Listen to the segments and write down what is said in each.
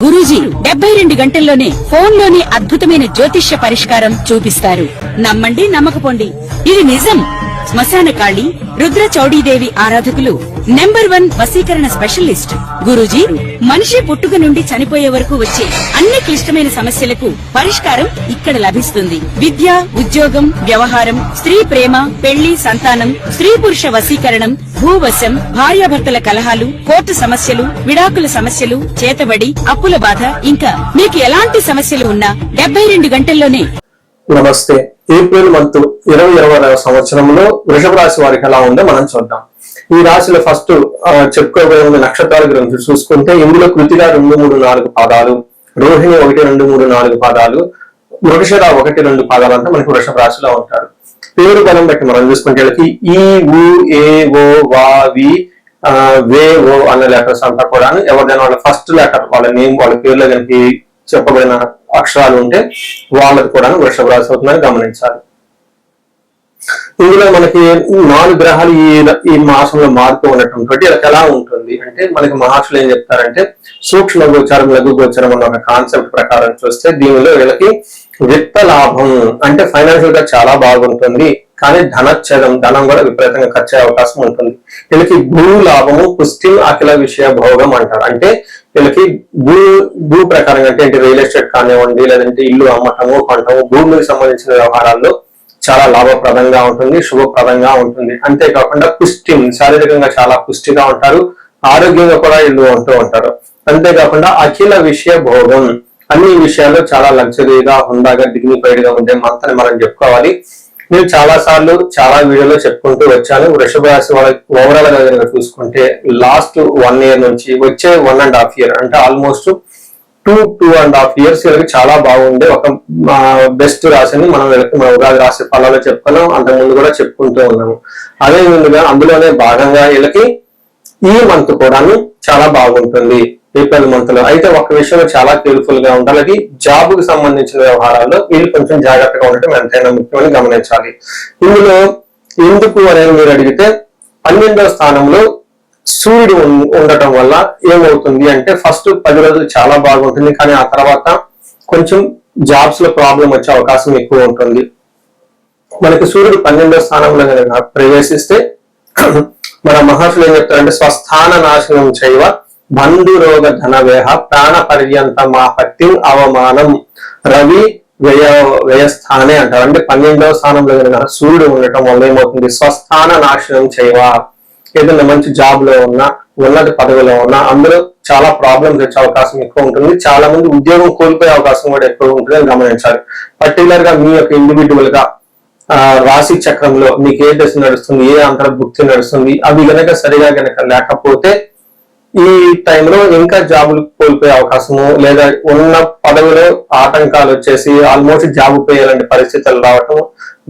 గురూజీ 72 గంటల్లోనే ఫోన్ లోని అద్భుతమైన జ్యోతిష్య పరిష్కారం చూపిస్తారు. నమ్మండి, నమ్మకపోండి, ఇది నిజం. శ్మశాన కాళి రుద్ర చౌడీదేవి ఆరాధకులు నంబర్ 1 వశీకరణ స్పెషలిస్ట్. గురూజీ మనిషి పుట్టుక నుండి చనిపోయే వరకు వచ్చే అన్ని క్లిష్టమైన సమస్యలకు పరిష్కారం ఇక్కడ లభిస్తుంది. విద్య, ఉద్యోగం, వ్యవహారం, స్త్రీ ప్రేమ, పెళ్లి, సంతానం, స్త్రీ పురుష వశీకరణం, భూవశం, భార్యాభర్తల కలహాలు, కోర్టు సమస్యలు, విడాకుల సమస్యలు, చేతబడి, అప్పుల బాధ, ఇంకా మీకు ఎలాంటి సమస్యలు ఉన్నా 72 గంటల్లోనే. నమస్తే. ఏప్రిల్ మంత్ 2020 సంవత్సరంలో వృషభ రాశి వారికి ఎలా ఉందో మనం చూద్దాం. ఈ రాశిలో ఫస్ట్ చెప్పుకోబోయే నక్షత్రాల గురించి చూసుకుంటే ఇందులో కృతిగా 2, 3, 4 పాదాలు, రోహిణి 1, 2, 3, 4 పాదాలు, మృగశిర 1, 2 పాదాలు అంటే మనకి వృషభ రాశిలో ఉంటారు. పేరు బలం బట్టి మనం చూసుకుంటే ఈ ఊ ఏ ఓ వా వి వే ఓ అన్న లెటర్స్ అంతా కూడా ఎవరిదైనా వాళ్ళ ఫస్ట్ లెటర్ వాళ్ళ నేమ్ వాళ్ళ పేరులో కనుక చెప్పబడిన అక్షరాలు ఉంటే వాళ్ళకి కూడా వృషభ రాశి అవుతుందని గమనించాలి. ఇందులో మనకి 4 గ్రహాలు ఈ మాసంలో మారుతూ ఉండటం తోటి ఎలా ఉంటుంది అంటే మనకి మహర్షులు ఏం చెప్తారంటే సూక్ష్మ గోచారం, లఘు గోచారం అన్న ఒక కాన్సెప్ట్ ప్రకారం చూస్తే దీనిలో వీళ్ళకి విత్త లాభం అంటే ఫైనాన్షియల్ గా చాలా బాగుంటుంది. కానీ ధనచ్ఛేదం, ధనం కూడా విపరీతంగా ఖర్చు అయ్యే అవకాశం ఉంటుంది. వీళ్ళకి భూ లాభము, పుష్టి, అఖిల విషయ భోగం అంటారు. అంటే వీళ్ళకి భూ ప్రకారంగా అంటే రియల్ ఎస్టేట్ కానివ్వండి, లేదంటే ఇల్లు అమ్మటము, కొనటము, భూమికి సంబంధించిన వ్యవహారాల్లో చాలా లాభప్రదంగా ఉంటుంది, శుభప్రదంగా ఉంటుంది. అంతేకాకుండా పుష్టి, శారీరకంగా చాలా పుష్టిగా ఉంటారు, ఆరోగ్యంగా కూడా ఇల్లు ఉంటూ ఉంటారు. అంతేకాకుండా అఖిల విషయ భోగం, అన్ని విషయాల్లో చాలా లగ్జరీగా, హుందాగా, డిగ్నిఫైడ్ గా ఉండే మంతని మనం చెప్పుకోవాలి. నేను చాలా సార్లు చాలా వీడియోలో చెప్పుకుంటూ వచ్చాను. వృషభ రాశి వాళ్ళకి ఓవరాల్ గా కనుక చూసుకుంటే లాస్ట్ 1 year నుంచి వచ్చే 1.5 year అంటే ఆల్మోస్ట్ 2.5 years వీళ్ళకి చాలా బాగుండే ఒక బెస్ట్ రాశిని మనం మన ఉగాది రాశి ఫలాలు చెప్పుకున్నాం. అంతకుముందు కూడా చెప్పుకుంటూ ఉన్నాము. అదే ముందుగా అందులోనే భాగంగా వీళ్ళకి ఈ మంత్ కూడా చాలా బాగుంటుంది ఏప్రిల్ మంత్ లో. అయితే ఒక విషయంలో చాలా కేర్ఫుల్ గా ఉండాలి. జాబ్ కు సంబంధించిన వ్యవహారాల్లో వీళ్ళు కొంచెం జాగ్రత్తగా ఉండటం ఎంతైనా ముఖ్యమని గమనించాలి. ఇందులో ఎందుకు అనేది మీరు అడిగితే 12వ స్థానంలో సూర్యుడు ఉండటం వల్ల ఏమవుతుంది అంటే ఫస్ట్ 10 రోజులు చాలా బాగుంటుంది. కానీ ఆ తర్వాత కొంచెం జాబ్స్ లో ప్రాబ్లం వచ్చే అవకాశం ఎక్కువ ఉంటుంది. మనకి సూర్యుడు 12వ స్థానంలో కనుక ప్రవేశిస్తే మన మహర్షులు ఏం చెప్తారంటే స్వస్థాన నాశనం చేయవ బంధు రోగ ధన వేహ ప్రాణ పర్యంత మాపత్తి అవమానం రవి వ్యయస్థానే అంటారు. అంటే 12వ స్థానంలో కనుక సూర్యుడు ఉండటం వల్ల ఏమవుతుంది స్వస్థాన నాశనం చేయవ, ఏదైనా మంచి జాబ్ లో ఉన్నా, ఉన్నత పదవిలో ఉన్నా అందులో చాలా ప్రాబ్లమ్స్ వచ్చే అవకాశం ఎక్కువ ఉంటుంది. చాలా మంది ఉద్యోగం కోల్పోయే అవకాశం కూడా ఎక్కువ ఉంటుంది అని గమనించాలి. పర్టికులర్ గా మీ యొక్క ఇండివిజువల్ గా రాశి చక్రంలో మీకు ఏ దశ నడుస్తుంది, ఏ అంతర్భుక్తి నడుస్తుంది, అవి గనక సరిగా గనక లేకపోతే ఈ టైంలో ఇంకా జాబులు కోల్పోయే అవకాశము, లేదా ఉన్న పదవిలో ఆటంకాలు వచ్చేసి ఆల్మోస్ట్ జాబ్ పోయేలాంటి పరిస్థితులు రావటం,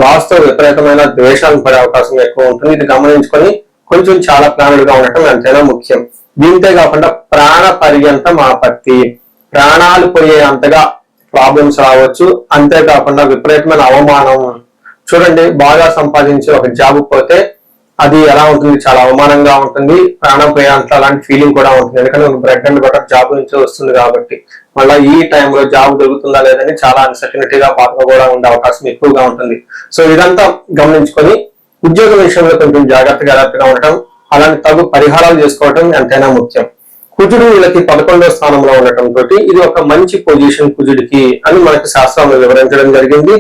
బాస్తో విపరీతమైన ద్వేషాలు పడే అవకాశం ఎక్కువ ఉంటుంది. ఇది గమనించుకొని కొంచెం చాలా ప్లానెడ్ గా ఉండటం ఎంతైనా ముఖ్యం. దీంతో కాకుండా ప్రాణ పర్యంతం ఆపత్తి, ప్రాణాలు పోయే అంతగా ప్రాబ్లమ్స్ రావచ్చు. అంతేకాకుండా విపరీతమైన అవమానం. చూడండి, బాగా సంపాదించి ఒక జాబ్ పోతే అది ఎలా ఉంటుంది, చాలా అవమానంగా ఉంటుంది, ప్రాణం పోయేంత అలాంటి ఫీలింగ్ కూడా ఉంటుంది. ఎందుకంటే బ్రెడ్ అండ్ బటర్ జాబ్ నుంచి వస్తుంది కాబట్టి మళ్ళీ ఈ టైంలో జాబ్ దొరుకుతుందా లేదని చాలా అన్సర్టనిటీగా బాగా కూడా ఉండే అవకాశం ఎక్కువగా ఉంటుంది. సో ఇదంతా గమనించుకొని ఉద్యోగ విషయంలో కొంచెం జాగ్రత్తగా ఉండటం, అలాంటి తగు పరిహారాలు చేసుకోవటం ఎంతైనా ముఖ్యం. కుజుడు వీళ్ళకి 11వ స్థానంలో ఉండటం తోటి ఇది ఒక మంచి పొజిషన్ కుజుడికి అని మనకి శాస్త్రంలో వివరించడం జరిగింది.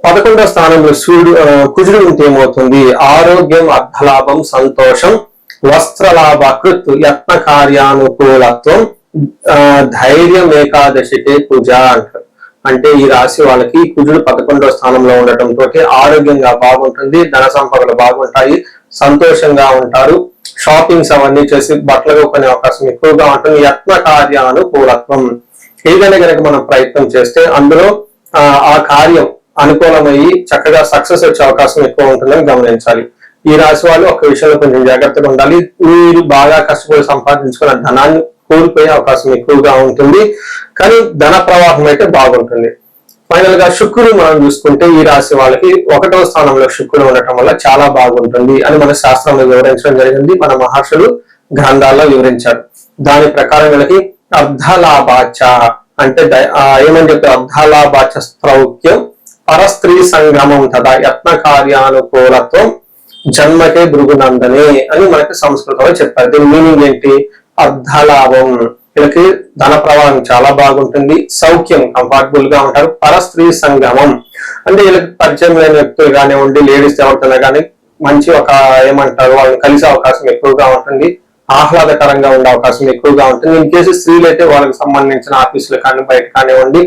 11వ స్థానంలో కుజుడు ఉంటే ఏమవుతుంది ఆరోగ్యం, అర్థలాభం, సంతోషం, వస్త్రలాభకృత్, యత్న కార్యానుకూలత్వం, ధైర్యం, ఏకాదశికే కుజ అంటారు. అంటే ఈ రాశి వాళ్ళకి కుజుడు 11వ స్థానంలో ఉండటం తోటి ఆరోగ్యంగా బాగుంటుంది, ధన సంపదలు బాగుంటాయి, సంతోషంగా ఉంటారు, షాపింగ్స్ అవన్నీ చేసి బట్టలు కొనే అవకాశం ఎక్కువగా ఉంటుంది. యత్న కార్యానుకూలత్వం, ఏదైనా కనుక మనం ప్రయత్నం చేస్తే అందులో ఆ కార్యం అనుకూలమయ్యి చక్కగా సక్సెస్ వచ్చే అవకాశం ఎక్కువ ఉంటుందని గమనించాలి. ఈ రాశి వాళ్ళు ఒక విషయంలో కొంచెం జాగ్రత్తగా ఉండాలి. మీరు బాగా కష్టపడి సంపాదించుకున్న ధనాన్ని కోల్పోయే అవకాశం ఎక్కువగా ఉంటుంది. కానీ ధన ప్రవాహం అయితే బాగుంటుంది. ఫైనల్ గా శుక్రుడు మనం చూసుకుంటే ఈ రాశి వాళ్ళకి 1వ స్థానంలో శుక్రుడు ఉండటం వల్ల చాలా బాగుంటుంది అని మన శాస్త్రంలో వివరించడం జరిగింది. మన మహర్షులు గ్రంథాల్లో వివరించారు. దాని ప్రకారం వీళ్ళకి అర్ధలాభాచ అంటే ఏమని చెప్పి అర్ధలాభాచ శ్రౌక్యం పరస్త్రీ సంగమం తదా యత్న కార్యానుకూలత్వం జన్మకే భృగునందనే అని మనకి సంస్కృతంలో చెప్పారు. దీని మీనింగ్ ఏంటి? అర్ధలాభం, వీళ్ళకి ధన ప్రవాహం చాలా బాగుంటుంది, సౌఖ్యం కంఫర్టబుల్ గా ఉంటారు, పరస్త్రీ సంగమం అంటే వీళ్ళకి పరిచయం లేని వ్యక్తులు కానివ్వండి, లేడీస్ ఎవరికైనా కానీ మంచి ఒక ఏమంటారు వాళ్ళని కలిసే అవకాశం ఎక్కువగా ఉంటుంది, ఆహ్లాదకరంగా ఉండే అవకాశం ఎక్కువగా ఉంటుంది. ఇన్ కేసు స్త్రీలు అయితే వాళ్ళకి సంబంధించిన ఆఫీసులు కానీ బయట కానివ్వండి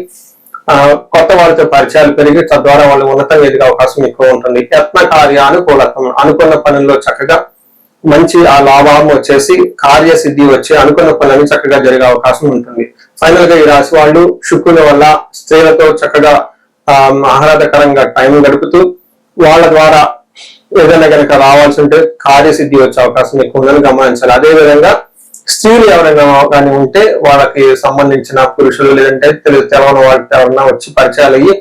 కొత్త వాళ్ళతో పరిచయాలు పెరిగి తద్వారా వాళ్ళు ఉన్నతంగా ఎదిగే అవకాశం ఎక్కువ ఉంటుంది. యత్న కార్యానుకూలత్వం అనుకున్న పనుల్లో చక్కగా మంచి ఆ లాభం వచ్చేసి కార్యసిద్ధి వచ్చి అనుకున్న పనులని చక్కగా జరిగే అవకాశం ఉంటుంది. ఫైనల్ గా ఈ రాశి వాళ్ళు శుక్రుని వల్ల స్త్రీలతో చక్కగా ఆహ్లాదకరంగా టైం గడుపుతూ వాళ్ళ ద్వారా ఏదైనా కనుక రావాల్సి ఉంటే కార్యసిద్ధి వచ్చే అవకాశం ఎక్కువ ఉందని గమనించాలి. అదే విధంగా స్త్రీలు ఎవరైనా కానీ ఉంటే వాళ్ళకి సంబంధించిన పురుషులు లేదంటే తెలవని వాళ్ళకి ఎవరైనా వచ్చి పరిచయాలు అయ్యి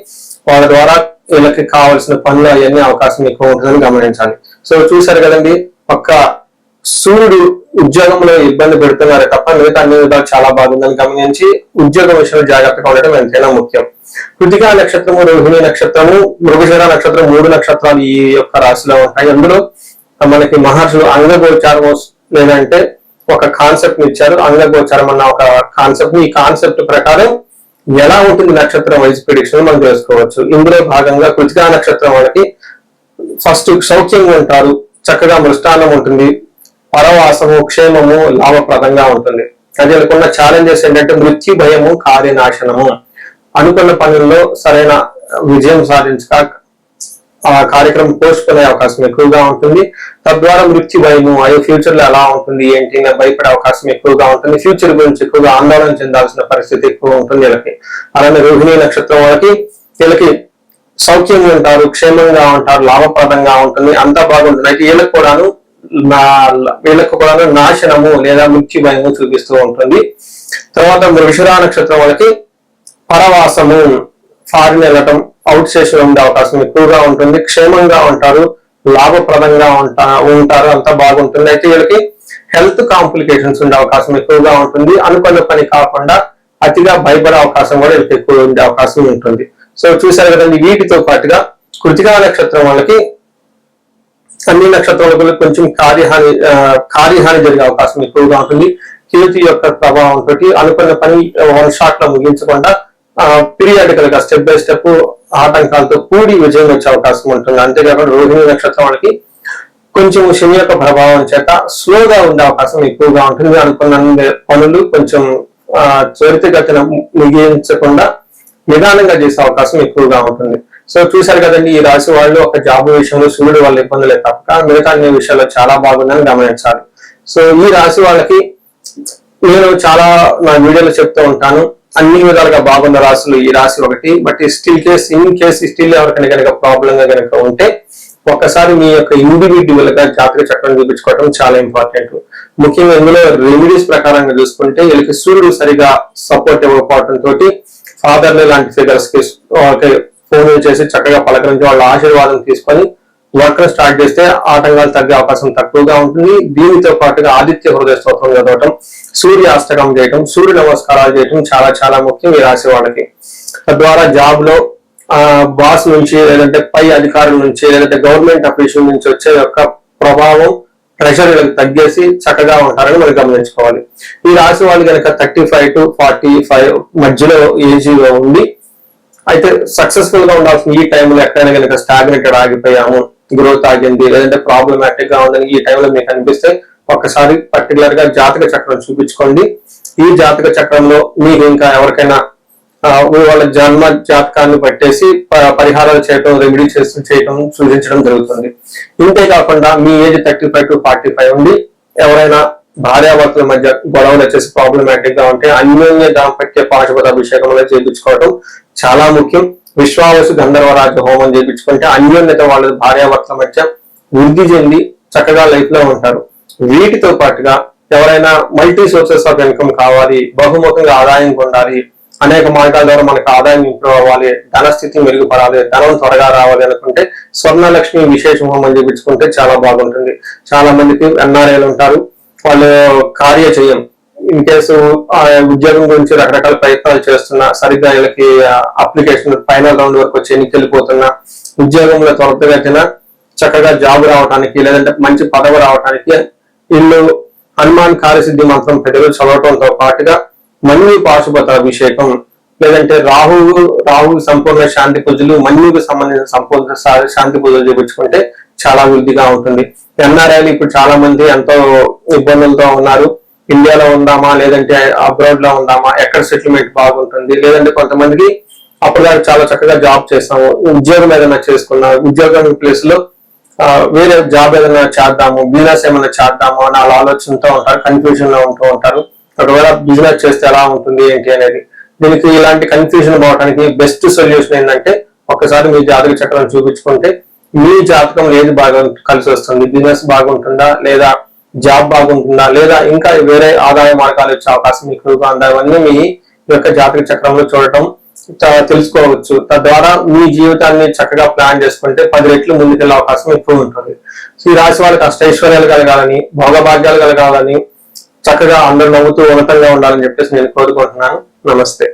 వాళ్ళ ద్వారా వీళ్ళకి కావాల్సిన పనులు అవన్నీ అవకాశం ఎక్కువ ఉంటుందని గమనించాలి. సో చూసారు కదండి, ఒక్క సూర్యుడు ఉద్యోగంలో ఇబ్బంది పెడుతున్నారు తప్ప మిగతా అన్ని విధాలు చాలా బాగుందని గమనించి ఉద్యోగం విషయంలో జాగ్రత్తగా ఉండడం ఎంతైనా ముఖ్యం. కృతికా నక్షత్రము, రోహిణి నక్షత్రము, మృగశిర నక్షత్రం 3 నక్షత్రాలు ఈ యొక్క రాశిలో ఉంటాయి. అందులో మనకి మహర్షులు అంగగోచారం లేదంటే ఒక కాన్సెప్ట్ ని ఇచ్చారు. అంగగోచారం అన్న ఒక కాన్సెప్ట్ ని, ఈ కాన్సెప్ట్ ప్రకారం ఎలా ఉంటుంది నక్షత్రం వైజ్ ప్రిడిక్షన్ మనం తెలుసుకోవచ్చు. ఇందులో భాగంగా కృతికా నక్షత్రం వాళ్ళకి ఫస్ట్ సౌఖ్యంగా ఉంటారు, చక్కగా మృష్టాన్నం ఉంటుంది, పరవాసము, క్షేమము, లాభప్రదంగా ఉంటుంది. అది అనుకున్న ఛాలెంజెస్ ఏంటంటే మృత్యు భయము, కార్యనాశనము. అనుకున్న పనుల్లో సరైన విజయం సాధించక ఆ కార్యక్రమం పోస్ట్పోనే అవకాశం ఎక్కువగా ఉంటుంది. తద్వారా మృత్యు భయము, అయ్యో ఫ్యూచర్ లో ఎలా ఉంటుంది ఏంటి భయపడే అవకాశం ఎక్కువగా ఉంటుంది. ఫ్యూచర్ గురించి ఎక్కువగా ఆందోళన చెందాల్సిన పరిస్థితి ఎక్కువ ఉంటుంది వీళ్ళకి. అలానే రోహిణి నక్షత్రం వీళ్ళకి సౌఖ్యంగా ఉంటారు, క్షేమంగా ఉంటారు, లాభప్రదంగా ఉంటుంది, అంతా బాగుంటుంది. అయితే వీళ్ళకు కూడా నాశనము లేదా మృత్యు భయము చూపిస్తూ ఉంటుంది. తర్వాత మృగశిర నక్షత్రం వాళ్ళకి పరవాసము, ఫారిన్ వెళ్ళటం, అవుట్ స్టేషన్ ఉండే అవకాశం ఎక్కువగా ఉంటుంది, క్షేమంగా ఉంటారు, లాభప్రదంగా ఉంటారు, అంతా బాగుంటుంది. అయితే వీళ్ళకి హెల్త్ కాంప్లికేషన్స్ ఉండే అవకాశం ఎక్కువగా ఉంటుంది. అనుకున్న పని కాకుండా అతిగా భయపడే అవకాశం కూడా వీళ్ళకి ఎక్కువ ఉండే అవకాశం ఉంటుంది. సో చూసారు కదండి, వీటితో పాటుగా కృతికా నక్షత్రం వాళ్ళకి అన్ని నక్షత్రాలకు కొంచెం కార్యహాని జరిగే అవకాశం ఎక్కువగా ఉంటుంది. కేతు యొక్క ప్రభావంతో అనుకున్న పని 1 షాట్ లో ముగించకుండా పీరియాడికల్ గా స్టెప్ బై స్టెప్ ఆటంకాలతో కూడి విజయం వచ్చే అవకాశం ఉంటుంది. అంతేకాకుండా రోహిణి నక్షత్రం వాళ్ళకి కొంచెం శని యొక్క ప్రభావం చేత స్లోగా ఉండే అవకాశం ఎక్కువగా ఉంటుంది. అనుకున్న పనులు కొంచెం త్వరితగతిన ముగించకుండా నిదానంగా చేసే అవకాశం ఎక్కువగా ఉంటుంది. సో చూసారు కదండి, ఈ రాశి వాళ్ళు ఒక జాబ్ విషయంలో సూర్యుడు వాళ్ళ ఇబ్బందులే తప్ప మిగతా అన్ని విషయాల్లో చాలా బాగుందని గమనించాలి. సో ఈ రాశి వాళ్ళకి నేను చాలా నా వీడియోలో చెప్తూ ఉంటాను, అన్ని విధాలుగా బాగున్న రాశులు ఈ రాశి ఒకటి. బట్ ఇన్ కేస్ స్టిల్ ఎవరికైనా కనుక ప్రాబ్లం గా కనుక ఉంటే ఒక్కసారి మీ యొక్క ఇండివిడ్యువల్ గా జాతక చక్రం చూపించుకోవడం చాలా ఇంపార్టెంట్. ముఖ్యంగా ఇందులో రెమెడీస్ ప్రకారంగా చూసుకుంటే వీళ్ళకి సూర్యుడు సరిగా సపోర్ట్ ఇవ్వకపోవడం తోటి ఫాదర్లీ లాంటి ఫిగర్స్ కి ఫోన్ చేసి చక్కగా పలకరించి వాళ్ళ ఆశీర్వాదం తీసుకొని వర్క్ స్టార్ట్ చేస్తే ఆటంకాలు తగ్గే అవకాశం తక్కువగా ఉంటుంది. దీనితో పాటుగా ఆదిత్య హృదయ స్తోత్రం చదవటం, సూర్యాష్టకం చేయటం, సూర్య నమస్కారాలు చేయటం చాలా చాలా ముఖ్యం ఈ రాశి వాళ్ళకి. తద్వారా జాబ్ లో బాస్ నుంచి లేదంటే పై అధికారుల నుంచి లేదంటే గవర్నమెంట్ అఫీషియల్ నుంచి వచ్చే యొక్క ప్రభావం ప్రెషర్ తగ్గేసి చక్కగా ఉంటారని మనం గమనించుకోవాలి. ఈ రాశి వాళ్ళు కనుక 35 to 45 మధ్యలో ఏజ్ ఉంది అయితే సక్సెస్ఫుల్ గా ఉండాల్సిన ఈ టైంలో ఎక్కడైనా కనుక స్టాగ్నేటెడ్ ఆగిపోయాము, గ్రోత్ ఆగింది లేదంటే ప్రాబ్లమాటిక్ గా ఉందని ఈ టైంలో మీకు అనిపిస్తే ఒక్కసారి పర్టికులర్ గా జాతక చక్రం చూపించుకోండి. ఈ జాతక చక్రంలో మీకు ఇంకా ఎవరికైనా వాళ్ళ జన్మ జాతకాన్ని పట్టేసి పరిహారాలు చేయటం, రెమెడీ చేయటం సూచించడం జరుగుతుంది. ఇంతే కాకుండా మీ ఏజ్ 35 to 45 ఉండి ఎవరైనా భార్యాభర్తల మధ్య గొడవలు వచ్చేసి ప్రాబ్లమాటిక్ గా ఉంటే అన్యోన్య దాంపత్య పాశుపత అభిషేకం చేయించుకోవడం చాలా ముఖ్యం. విశ్వావసు గంధర్వరాజ హోమం చేయించుకుంటే అన్యోన్యత వాళ్ళ భార్యాభర్తల మధ్య వృద్ధి చెంది చక్కగా లైఫ్ లో ఉంటారు. వీటితో పాటుగా ఎవరైనా మల్టీ సోర్సెస్ ఆఫ్ ఇన్కమ్ కావాలి, బహుముఖంగా ఆదాయం పొందాలి, అనేక మార్గాల ద్వారా మనకు ఆదాయం ఇంప్రూవ్ అవ్వాలి, ధనస్థితి మెరుగుపడాలి, ధనం త్వరగా రావాలి అనుకుంటే స్వర్ణలక్ష్మి విశేష హోమం చేయించుకుంటే చాలా బాగుంటుంది. చాలా మందికి ఎన్ఆర్ఐలు ఉంటారు, వాళ్ళు కార్య చేయం. ఇన్ కేసు ఉద్యోగం గురించి రకరకాల ప్రయత్నాలు చేస్తున్నా, సరిగ్గా వీళ్ళకి అప్లికేషన్ ఫైనల్ రౌండ్ వరకు వచ్చి ఎన్నికెళ్ళిపోతున్నా, ఉద్యోగంలో త్వరితగతిన చక్కగా జాబ్ రావడానికి లేదంటే మంచి పదవి రావడానికి వీళ్ళు హనుమాన్ కార్యసిద్ధి మంత్రం ప్రతిరోజు చదవటంతో పాటుగా మన్యు పాశుపత అభిషేకం లేదంటే రాహు సంపూర్ణ శాంతి పూజలు, మన్యుకు సంబంధించిన సంపూర్ణ శాంతి పూజలు చేయించుకుంటే చాలా వృద్ధిగా ఉంటుంది. ఎన్ఆర్ఐలు ఇప్పుడు చాలా మంది ఎంతో ఇబ్బందులతో ఉన్నారు. ఇండియాలో ఉందామా లేదంటే అబ్రాడ్ లో ఉందామా, ఎక్కడ సెటిల్మెంట్ బాగుంటుంది, లేదంటే కొంతమందికి అప్పుడు చాలా చక్కగా జాబ్ చేస్తాము, ఉద్యోగం ఏదైనా చేసుకున్నాము, ఉద్యోగం ప్లేస్ లో వేరే జాబ్ ఏదైనా చేద్దాము, బిజినెస్ ఏమైనా చేద్దాము అని అలా ఆలోచనతో ఉంటారు, కన్ఫ్యూజన్ లో ఉంటూ ఉంటారు. ఒకవేళ బిజినెస్ చేస్తే ఎలా ఉంటుంది ఏంటి అనేది. దీనికి ఇలాంటి కన్ఫ్యూజన్ పోవడానికి బెస్ట్ సొల్యూషన్ ఏంటంటే ఒకసారి మీ జాతక చక్రం చూపించుకుంటే మీ జాతకం ఏది బాగా కలిసి వస్తుంది, బిజినెస్ బాగుంటుందా లేదా జాబ్ బాగుంటుందా లేదా ఇంకా వేరే ఆదాయ మార్గాలు వచ్చే అవకాశం ఎక్కువగా ఉందా, అవన్నీ మీ యొక్క జాతక చక్రంలో చూడటం తెలుసుకోవచ్చు. తద్వారా మీ జీవితాన్ని చక్కగా ప్లాన్ చేసుకుంటే 10 రెట్లు ముందుకెళ్లే అవకాశం ఎక్కువ ఉంటుంది. ఈ రాశి వాళ్ళకి అష్టైశ్వర్యాలు కలగాలని, భోగభాగ్యాలు కలగాలని, చక్కగా అందరూ నవ్వుతూ ఉన్నతంగా ఉండాలని చెప్పేసి నేను కోరుకుంటున్నాను. నమస్తే.